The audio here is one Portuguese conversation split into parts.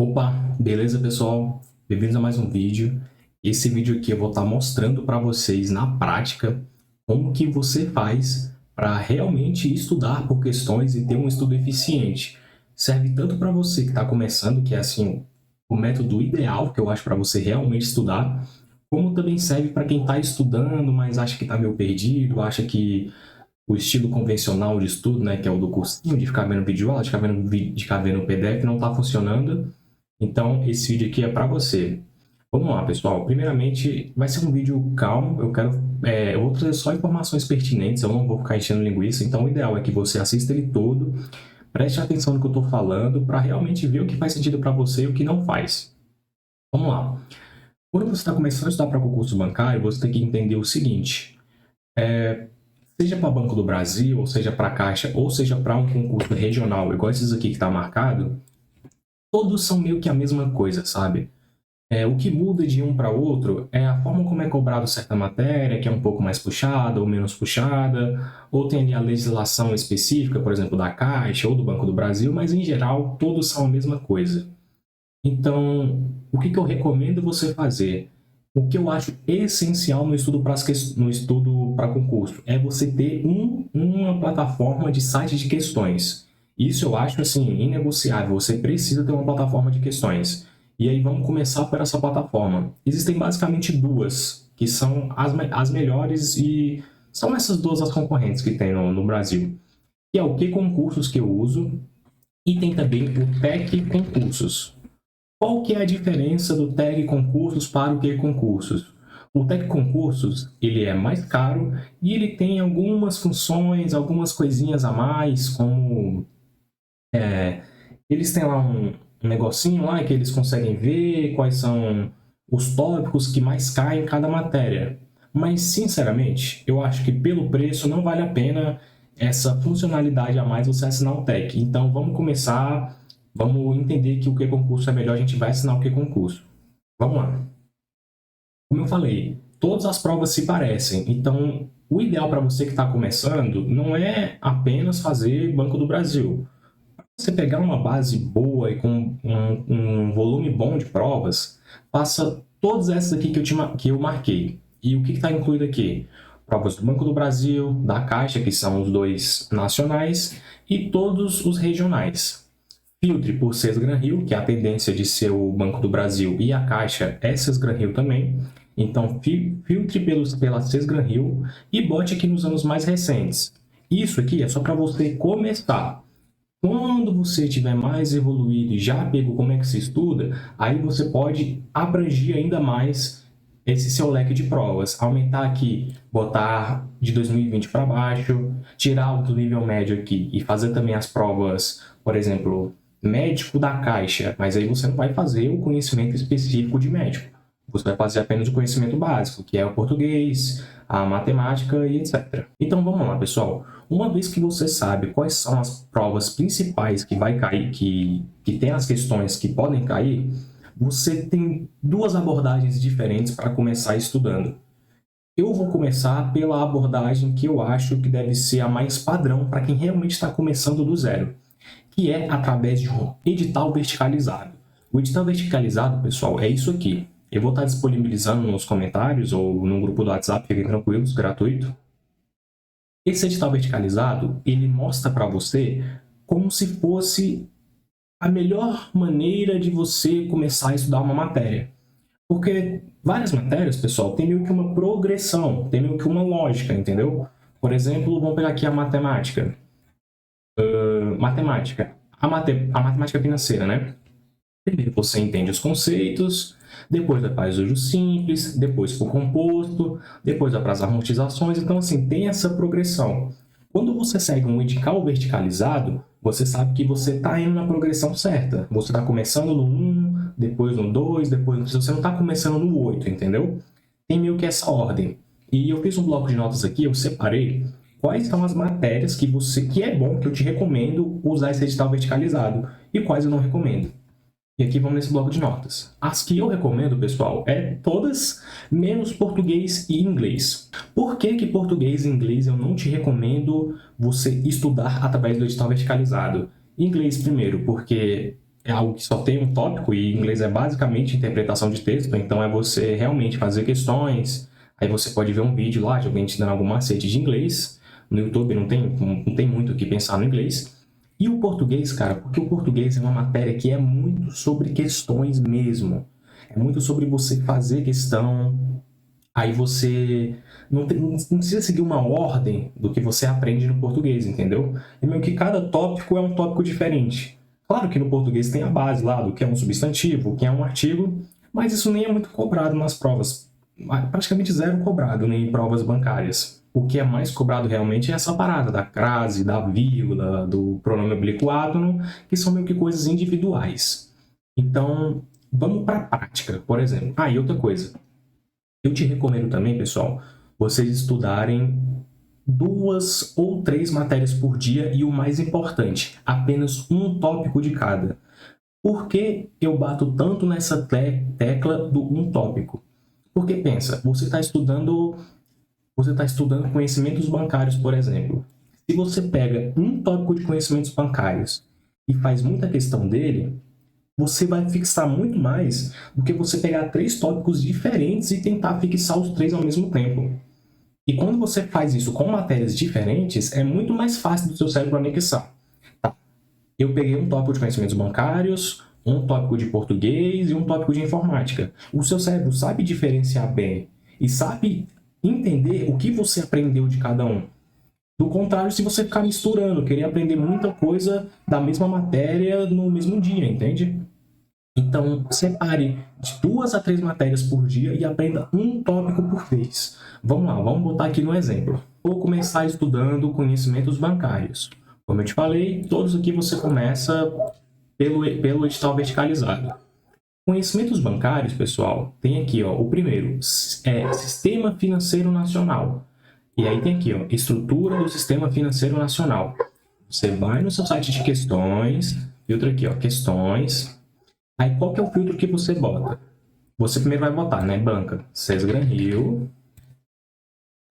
Opa, beleza pessoal? Bem-vindos a mais um vídeo. Esse vídeo aqui eu vou estar mostrando para vocês na prática como que você faz para realmente estudar por questões e ter um estudo eficiente. Serve tanto para você que está começando, que é assim o método ideal que eu acho para você realmente estudar, como também serve para quem está estudando, mas acha que está meio perdido, acha que o estilo convencional de estudo, né, que é o do cursinho, de ficar vendo videoaula, de ficar vendo PDF, não está funcionando. Então, esse vídeo aqui é para você. Vamos lá, pessoal. Primeiramente, vai ser um vídeo calmo. Eu vou trazer só informações pertinentes, eu não vou ficar enchendo linguiça. Então, o ideal é que você assista ele todo, preste atenção no que eu estou falando, para realmente ver o que faz sentido para você e o que não faz. Vamos lá. Quando você está começando a estudar para concurso bancário, você tem que entender o seguinte: seja para Banco do Brasil, ou seja para Caixa, ou seja para um concurso regional, igual esses aqui que está marcado, todos são meio que a mesma coisa, sabe? O que muda de um para outro é a forma como é cobrado certa matéria, que é um pouco mais puxada ou menos puxada, ou tem ali a legislação específica, por exemplo, da Caixa ou do Banco do Brasil, mas em geral todos são a mesma coisa. Então, o que eu recomendo você fazer? O que eu acho essencial no estudo para concurso é você ter uma plataforma de site de questões. Isso eu acho assim inegociável. Você precisa ter uma plataforma de questões. E aí vamos começar por essa plataforma. Existem basicamente duas que são as melhores e são essas duas as concorrentes que tem no Brasil. Que é o Que Concursos que eu uso e tem também o Tec Concursos. Qual que é a diferença do TEG Concursos para o Que Concursos? O TEG Concursos ele é mais caro e ele tem algumas funções, algumas coisinhas a mais, como eles têm lá um negocinho lá que eles conseguem ver quais são os tópicos que mais caem em cada matéria. Mas, sinceramente, eu acho que pelo preço não vale a pena essa funcionalidade a mais você assinar o TEC. Então, vamos começar. Vamos entender que o Que Concurso é melhor, a gente vai assinar o Que Concurso. Vamos lá. Como eu falei, todas as provas se parecem. Então, o ideal para você que está começando não é apenas fazer Banco do Brasil. Você pegar uma base boa e com um volume bom de provas, faça todas essas aqui que eu marquei. E o que está incluído aqui? Provas do Banco do Brasil, da Caixa, que são os dois nacionais, e todos os regionais. Filtre por Sesgran-Rio, que é a tendência de ser o Banco do Brasil, e a Caixa é Sesgran-Rio também. Então, filtre pela Sesgran-Rio e bote aqui nos anos mais recentes. Isso aqui é só para você começar. Quando você estiver mais evoluído e já pegou como é que se estuda, aí você pode abranger ainda mais esse seu leque de provas. Aumentar aqui, botar de 2020 para baixo, tirar o do nível médio aqui e fazer também as provas, por exemplo, médico da Caixa, mas aí você não vai fazer o conhecimento específico de médico. Você vai fazer apenas o conhecimento básico, que é o português, a matemática e etc. Então vamos lá, pessoal. Uma vez que você sabe quais são as provas principais que vai cair, que tem as questões que podem cair, você tem duas abordagens diferentes para começar estudando. Eu vou começar pela abordagem que eu acho que deve ser a mais padrão para quem realmente está começando do zero, que é através de um edital verticalizado. O edital verticalizado, pessoal, é isso aqui. Eu vou estar disponibilizando nos comentários ou no grupo do WhatsApp, fiquem tranquilos, gratuito. Esse edital verticalizado, ele mostra para você como se fosse a melhor maneira de você começar a estudar uma matéria. Porque várias matérias, pessoal, tem meio que uma progressão, tem meio que uma lógica, entendeu? Por exemplo, vamos pegar aqui a matemática. A matemática financeira, né? Primeiro você entende os conceitos, depois vai para o uso simples, depois para o composto, depois vai para as amortizações. Então, assim, tem essa progressão. Quando você segue um edital verticalizado, você sabe que você está indo na progressão certa. Você está começando no 1, depois no 2, depois no 3. Você não está começando no 8, entendeu? Tem meio que essa ordem. E eu fiz um bloco de notas aqui, eu separei quais são as matérias que é bom, que eu te recomendo usar esse edital verticalizado e quais eu não recomendo. E aqui vamos nesse bloco de notas. As que eu recomendo, pessoal, é todas menos português e inglês. Por que português e inglês eu não te recomendo você estudar através do edital verticalizado? Inglês primeiro, porque é algo que só tem um tópico, e inglês é basicamente interpretação de texto, então é você realmente fazer questões, aí você pode ver um vídeo lá de alguém te dando algum macete de inglês, no YouTube não tem muito o que pensar no inglês. E o português, cara, porque o português é uma matéria que é muito sobre questões mesmo, é muito sobre você fazer questão, aí você não precisa seguir uma ordem do que você aprende no português, entendeu? É meio que cada tópico é um tópico diferente. Claro que no português tem a base lá do que é um substantivo, o que é um artigo, mas isso nem é muito cobrado nas provas. Praticamente zero cobrado, né, em provas bancárias. O que é mais cobrado realmente é essa parada da crase, da vírgula, do pronome oblíquo átono, que são meio que coisas individuais. Então, vamos para a prática, por exemplo. E outra coisa. Eu te recomendo também, pessoal, vocês estudarem 2 ou 3 matérias por dia e o mais importante, apenas um tópico de cada. Por que eu bato tanto nessa tecla do um tópico? Porque pensa, você está estudando conhecimentos bancários, por exemplo. Se você pega um tópico de conhecimentos bancários e faz muita questão dele, você vai fixar muito mais do que você pegar 3 tópicos diferentes e tentar fixar os 3 ao mesmo tempo. E quando você faz isso com matérias diferentes, é muito mais fácil do seu cérebro anexar. Tá. Eu peguei um tópico de conhecimentos bancários, um tópico de português e um tópico de informática. O seu cérebro sabe diferenciar bem e sabe entender o que você aprendeu de cada um. Do contrário, se você ficar misturando, querer aprender muita coisa da mesma matéria no mesmo dia, entende? Então, separe de 2 a 3 matérias por dia e aprenda um tópico por vez. Vamos lá, vamos botar aqui no exemplo. Vou começar estudando conhecimentos bancários. Como eu te falei, todos aqui você começa pelo edital verticalizado. Conhecimentos bancários, pessoal, tem aqui o primeiro, é Sistema Financeiro Nacional. E aí tem aqui, estrutura do Sistema Financeiro Nacional. Você vai no seu site de questões, filtra aqui, questões. Aí qual que é o filtro que você bota? Você primeiro vai botar, né, banca, Sesgran Rio,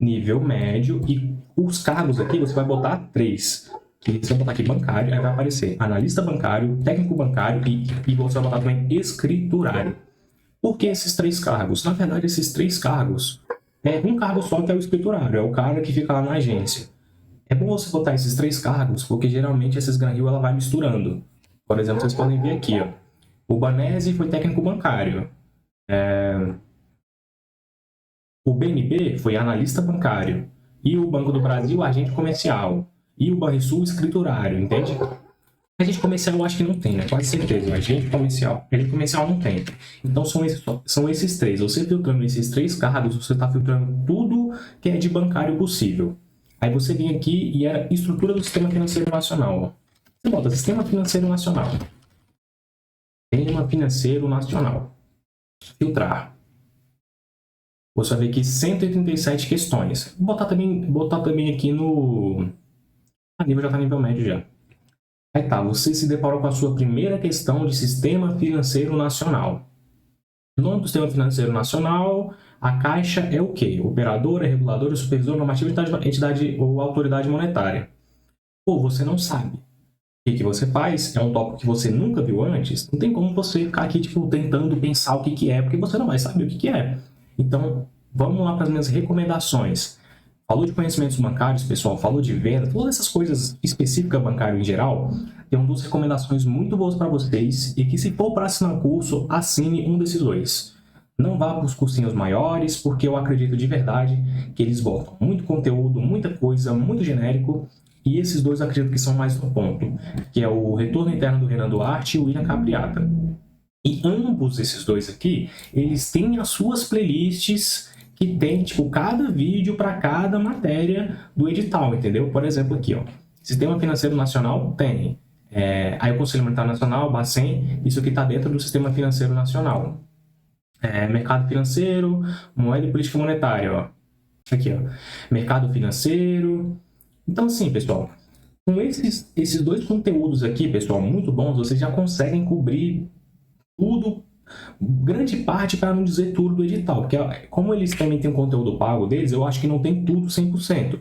nível médio, e os cargos aqui você vai botar 3. Que você vai botar aqui bancário, aí vai aparecer analista bancário, técnico bancário e você vai botar também escriturário. Por que esses 3 cargos? Na verdade, esses 3 cargos é um cargo só que é o escriturário, é o cara que fica lá na agência. É bom você botar esses 3 cargos, porque geralmente esses Granil ela vai misturando. Por exemplo, vocês podem ver aqui, o Banese foi técnico bancário. O BNB foi analista bancário. E o Banco do Brasil, agente comercial. E o Banrisul, escriturário, entende? Agente comercial eu acho que não tem, né? Quase certeza. Agente comercial não tem. Então são esses 3. Você filtrando esses 3 cargos, você está filtrando tudo que é de bancário possível. Aí você vem aqui e é estrutura do Sistema Financeiro Nacional. Você bota Sistema Financeiro Nacional. Sistema Financeiro Nacional. Filtrar. Você vai ver aqui 137 questões. Vou botar também aqui no... nível já está nível médio já. Aí tá, você se deparou com a sua primeira questão de Sistema Financeiro Nacional. O nome do Sistema Financeiro Nacional, a Caixa é o quê? Operadora, reguladora, supervisor, normativa, entidade ou autoridade monetária. Ou você não sabe. O que você faz? É um tópico que você nunca viu antes? Não tem como você ficar aqui tentando pensar o que é, porque você não vai saber o que é. Então, vamos lá para as minhas recomendações. Falou de conhecimentos bancários, pessoal, falou de venda, todas essas coisas específicas bancário em geral, tem 2 recomendações muito boas para vocês e que se for para assinar curso, assine um desses 2. Não vá para os cursinhos maiores, porque eu acredito de verdade que eles botam muito conteúdo, muita coisa, muito genérico, e esses 2 eu acredito que são mais no ponto, que é o Retorno Interno do Renan Duarte e o William Capriata. E ambos esses 2 aqui, eles têm as suas playlists que tem, cada vídeo para cada matéria do edital, entendeu? Por exemplo, aqui, Sistema Financeiro Nacional tem. Aí o Conselho Monetário Nacional, Bacen, isso aqui está dentro do Sistema Financeiro Nacional. Mercado financeiro, moeda e política monetária, Aqui, mercado financeiro. Então, assim, pessoal, com esses 2 conteúdos aqui, pessoal, muito bons, vocês já conseguem cobrir tudo, grande parte, para não dizer tudo, do edital, porque como eles também têm um conteúdo pago deles, eu acho que não tem tudo 100%.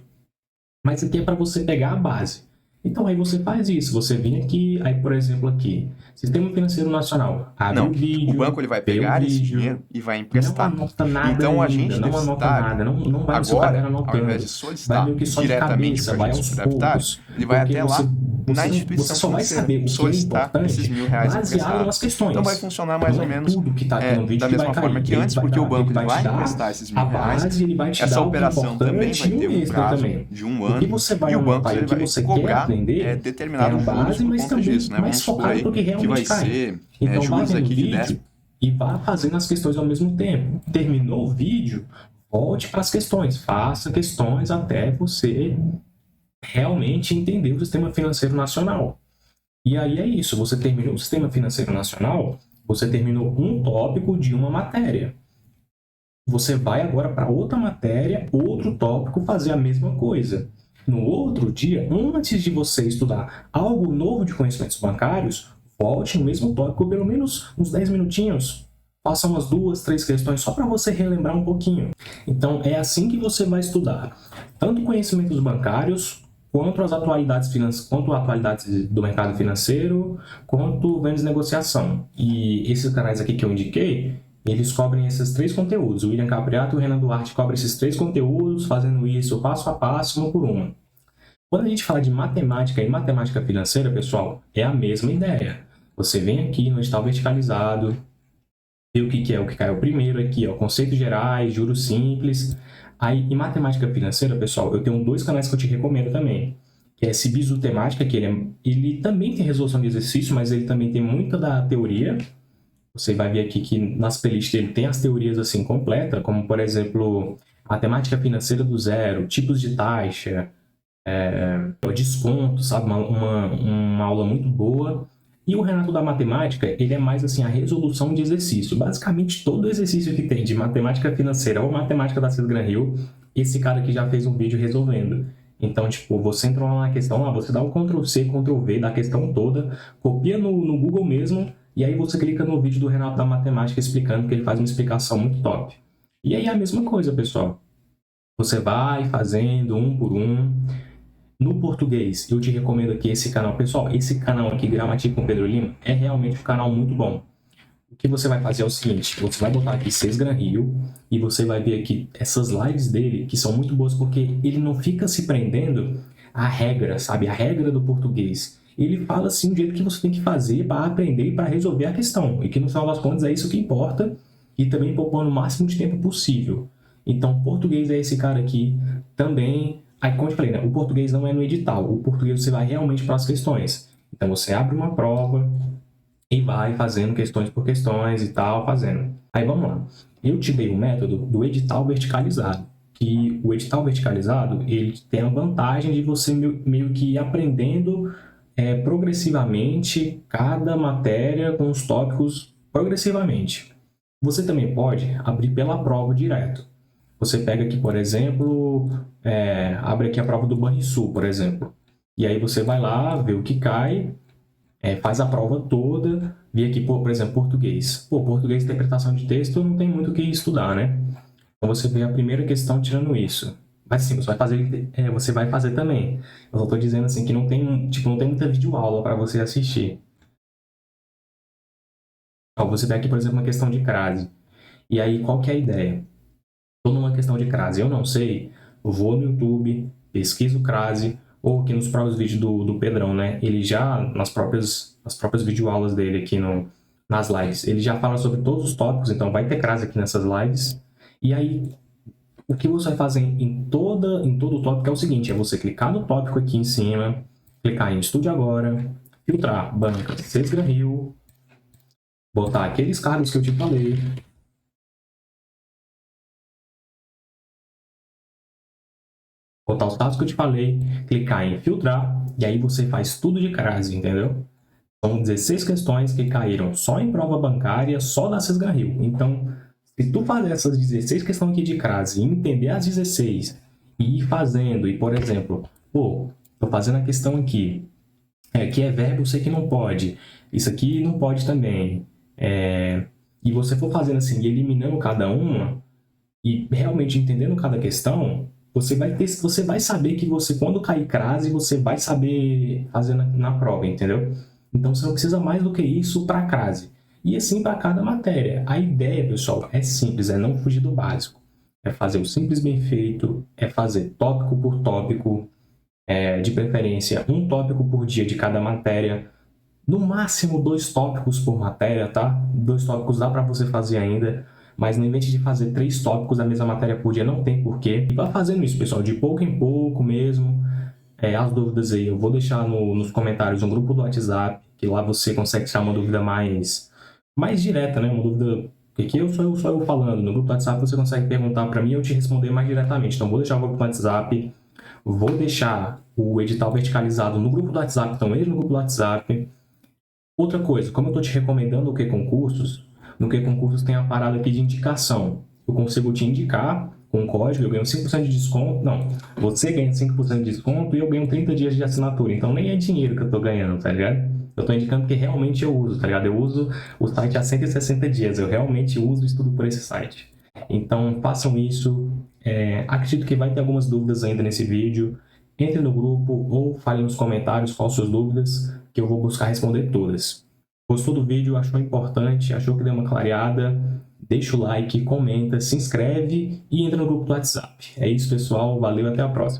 Mas aqui é para você pegar a base. Então aí você faz isso, você vem aqui, aí por exemplo aqui, Sistema Financeiro Nacional, abre Não, o o banco vídeo, ele vai vê o pegar esse dinheiro vídeo, e vai não emprestar. anota nada Então, o ainda, agente não anota deficitário, nada, não vai no seu agora, caderno ao invés de anotando, vai solicitar meio que só de diretamente cabeça, para o vai agente aos superavitário, poucos, ele vai porque até lá na você instituição só vai financeira saber o que é solicitar esses importante R$ 1.000 baseado nas emprestados. Então, vai questões. funcionar mais Não ou é menos tudo que está aqui no vídeo da que vai mesma forma cair. que antes, porque o banco Ele ele vai te vai dar emprestar esses a R$ 1.000. base, ele vai te Essa dar o que é operação também importante vai e ter um um extra prazo também. de um O que ano você vai e o banco anotar e ele o que vai você quer cobrar aprender é a determinados juros base, por mas conta também disso, né? mais Vamos supor focado aí para o que que vai realmente cai. ser Então vá juros vendo o aqui de 10. vídeo e vá fazendo as questões ao mesmo tempo. Terminou o vídeo, volte para as questões, faça questões até você realmente entender o sistema financeiro nacional. E aí é isso, você terminou o sistema financeiro nacional, você terminou um tópico de uma matéria. Você vai agora para outra matéria, outro tópico, fazer a mesma coisa. No outro dia, antes de você estudar algo novo de conhecimentos bancários, volte no mesmo tópico pelo menos uns 10 minutinhos. Faça umas 2, 3 questões só para você relembrar um pouquinho. Então, é assim que você vai estudar tanto conhecimentos bancários, quanto atualidades do mercado financeiro, quanto vendas e negociação. E esses canais aqui que eu indiquei, eles cobrem esses 3 conteúdos. O William Capriato e o Renan Duarte cobrem esses 3 conteúdos, fazendo isso passo a passo, uma por uma. Quando a gente fala de matemática e matemática financeira, pessoal, é a mesma ideia. Você vem aqui no edital verticalizado, vê o que é o que caiu primeiro aqui, ó, conceitos gerais, juros simples. Aí, em matemática financeira, pessoal, eu tenho 2 canais que eu te recomendo também, que é esse Bizu Temática, que ele também tem resolução de exercício, mas ele também tem muita da teoria. Você vai ver aqui que nas playlists ele tem as teorias assim completas, como por exemplo, matemática financeira do zero, tipos de taxa, desconto, sabe? Uma aula muito boa. E o Renato da Matemática, ele é mais assim a resolução de exercício. Basicamente, todo exercício que tem de matemática financeira ou matemática da Cisgran Rio, esse cara aqui já fez um vídeo resolvendo. Então, tipo, você entra lá na questão, lá, você dá o Ctrl+C, Ctrl+V da questão toda, copia no Google mesmo, e aí você clica no vídeo do Renato da Matemática explicando, que ele faz uma explicação muito top. E aí é a mesma coisa, pessoal. Você vai fazendo um por um. No português, eu te recomendo aqui esse canal. Pessoal, esse canal aqui, Gramatica com Pedro Lima, é realmente um canal muito bom. O que você vai fazer é o seguinte, você vai botar aqui Sesgran Rio e você vai ver aqui essas lives dele, que são muito boas porque ele não fica se prendendo à regra, sabe? A regra do português. Ele fala assim o jeito que você tem que fazer para aprender e para resolver a questão. E que no final das contas é isso que importa e também poupando o máximo de tempo possível. Então, português é esse cara aqui também. Aí, como eu te falei, né? O português não é no edital. O português você vai realmente para as questões. Então, você abre uma prova e vai fazendo questões por questões e tal, fazendo. Aí, vamos lá. Eu te dei o método do edital verticalizado. Que o edital verticalizado, ele tem a vantagem de você meio que ir aprendendo progressivamente cada matéria com os tópicos progressivamente. Você também pode abrir pela prova direto. Você pega aqui, por exemplo, abre aqui a prova do Banrisul, por exemplo. E aí você vai lá, vê o que cai, faz a prova toda, vê aqui, por exemplo, português. Pô, português, interpretação de texto, não tem muito o que estudar, né? Então você vê a primeira questão tirando isso. Mas sim, você vai fazer também. Eu só estou dizendo assim que não tem, tipo, não tem muita videoaula para você assistir. Então, você vê aqui, por exemplo, uma questão de crase. E aí, qual que é a ideia? Estou numa questão de crase, eu não sei, eu vou no YouTube, pesquiso crase, ou aqui nos próprios vídeos do Pedrão, né? Ele já, nas próprias videoaulas dele aqui nas lives, ele já fala sobre todos os tópicos, então vai ter crase aqui nessas lives. E aí, o que você vai fazer em todo o tópico é o seguinte, é você clicar no tópico aqui em cima, clicar em Estude Agora, filtrar banca Sesgran Rio, botar aqueles cargos que eu te falei, botar os dados que eu te falei, clicar em filtrar, e aí você faz tudo de crase, entendeu? São 16 questões que caíram só em prova bancária, só da Sesgran Rio. Então, se tu fazer essas 16 questões aqui de crase e entender as 16 e ir fazendo, e por exemplo, pô, tô fazendo a questão aqui, que é verbo, eu sei que não pode, isso aqui não pode também, e você for fazendo assim, eliminando cada uma, e realmente entendendo cada questão, você vai saber que você, quando cair crase, você vai saber fazer na prova, entendeu? Então você não precisa mais do que isso para crase. E assim para cada matéria. A ideia, pessoal, é simples, é não fugir do básico. É fazer o simples bem feito, é fazer tópico por tópico, de preferência um tópico por dia de cada matéria. No máximo 2 tópicos por matéria, tá? 2 tópicos dá para você fazer ainda, mas no invés de fazer 3 tópicos da mesma matéria por dia, não tem porquê. E vá fazendo isso, pessoal, de pouco em pouco mesmo. As dúvidas aí eu vou deixar nos comentários no grupo do WhatsApp, que lá você consegue tirar uma dúvida mais direta, né? Uma dúvida que aqui sou eu falando. No grupo do WhatsApp você consegue perguntar para mim e eu te responder mais diretamente. Então vou deixar o grupo do WhatsApp, vou deixar o edital verticalizado no grupo do WhatsApp, então entre no grupo do WhatsApp. Outra coisa, como eu estou te recomendando o que concursos, no que concursos tem a parada aqui de indicação. Eu consigo te indicar com um código, eu ganho 5% de desconto. Não, você ganha 5% de desconto e eu ganho 30 dias de assinatura. Então nem é dinheiro que eu estou ganhando, tá ligado? Eu estou indicando que realmente eu uso, tá ligado? Eu uso o site há 160 dias, eu realmente uso e estudo por esse site. Então façam isso. Acredito que vai ter algumas dúvidas ainda nesse vídeo. Entre no grupo ou fale nos comentários quais suas dúvidas, que eu vou buscar responder todas. Gostou do vídeo? Achou importante? Achou que deu uma clareada? Deixa o like, comenta, se inscreve e entra no grupo do WhatsApp. É isso, pessoal. Valeu, até a próxima.